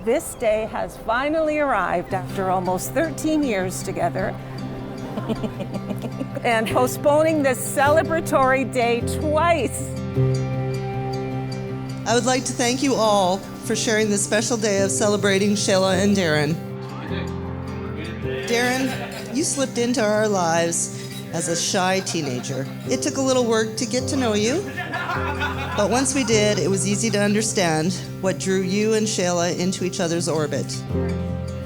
This day has finally arrived after almost 13 years together and postponing this celebratory day twice. I would like to thank you all for sharing this special day of celebrating Shayla and Darren. Darren, you slipped into our lives as a shy teenager. It took a little work to get to know you, but once we did, it was easy to understand what drew you and Shayla into each other's orbit.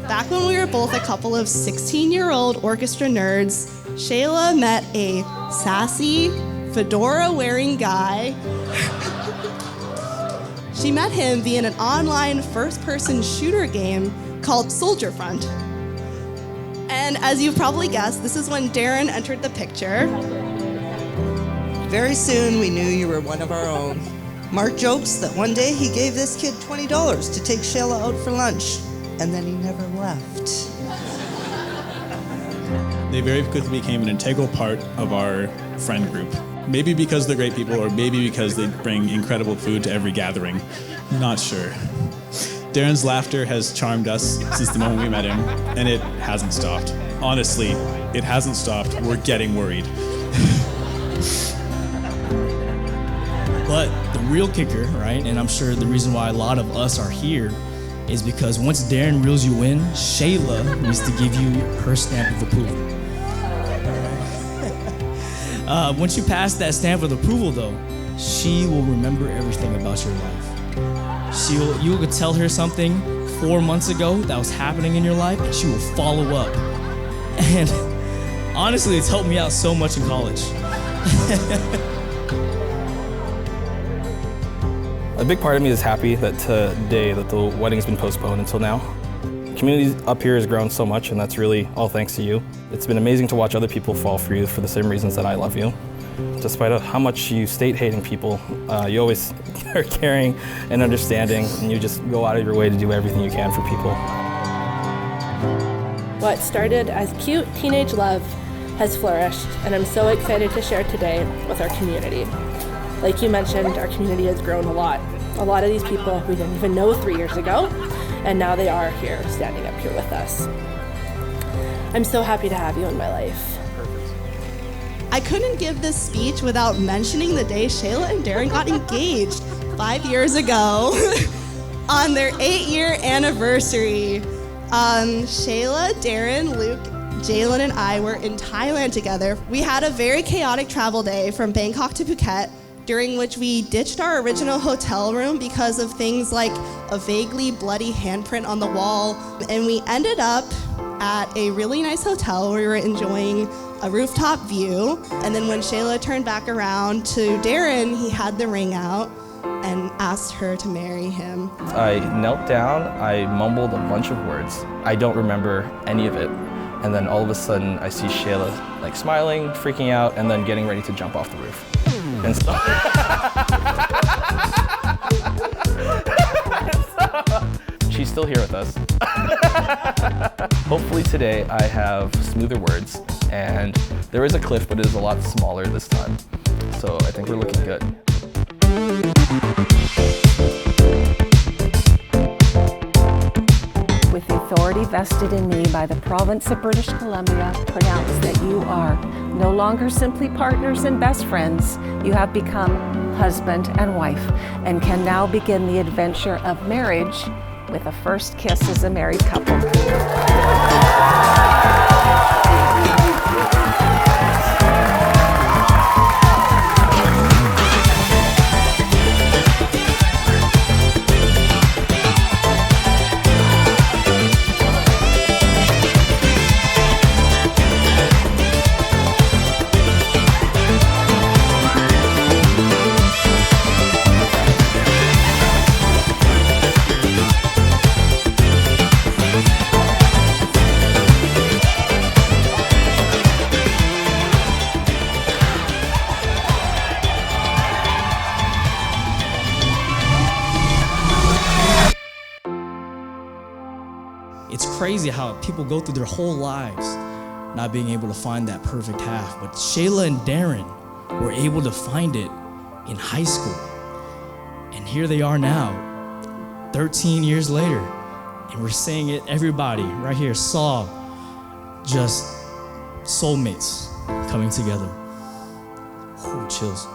Back when we were both a couple of 16-year-old orchestra nerds, Shayla met a sassy, fedora-wearing guy. She met him via an online first-person shooter game called Oceanfront. And as you've probably guessed, this is when Darren entered the picture. Very soon, we knew you were one of our own. Mark jokes that one day he gave this kid $20 to take Shayla out for lunch, and then he never left. They very quickly became an integral part of our friend group. Maybe because they're great people, or maybe because they bring incredible food to every gathering. Not sure. Darren's laughter has charmed us since the moment we met him, and it hasn't stopped. Honestly, it hasn't stopped. We're getting worried. But the real kicker, right, and I'm sure the reason why a lot of us are here is because once Darren reels you in, Shayla needs to give you her stamp of approval. Once you pass that stamp of approval, though, she will remember everything about your life. You could tell her something 4 months ago that was happening in your life, and she will follow up. And honestly, it's helped me out so much in college. A big part of me is happy that today that the wedding's been postponed until now. The community up here has grown so much, and that's really all thanks to you. It's been amazing to watch other people fall for you for the same reasons that I love you. Despite how much you state hating people, you always are caring and understanding, and you just go out of your way to do everything you can for people. What started as cute teenage love has flourished, and I'm so excited to share today with our community. Like you mentioned, our community has grown a lot. A lot of these people we didn't even know 3 years ago, and now they are here, standing up here with us. I'm so happy to have you in my life. I couldn't give this speech without mentioning the day Shayla and Darren got engaged 5 years ago on their 8-year anniversary. Shayla, Darren, Luke, Jalen, and I were in Thailand together. We had a very chaotic travel day from Bangkok to Phuket, during which we ditched our original hotel room because of things like a vaguely bloody handprint on the wall, and we ended up at a really nice hotel where we were enjoying a rooftop view. And then when Shayla turned back around to Darren, he had the ring out and asked her to marry him. I knelt down, I mumbled a bunch of words. I don't remember any of it. And then all of a sudden I see Shayla like smiling, freaking out, and then getting ready to jump off the roof. And so, she's still here with us. Hopefully today I have smoother words, and there is a cliff, but it is a lot smaller this time. So I think we're looking good. With the authority vested in me by the province of British Columbia, pronounce that you are no longer simply partners and best friends. You have become husband and wife and can now begin the adventure of marriage with a first kiss as a married couple. It's crazy how people go through their whole lives not being able to find that perfect half. But Shayla and Darren were able to find it in high school. And here they are now, 13 years later, and we're saying it, everybody right here saw just soulmates coming together. Oh, chills.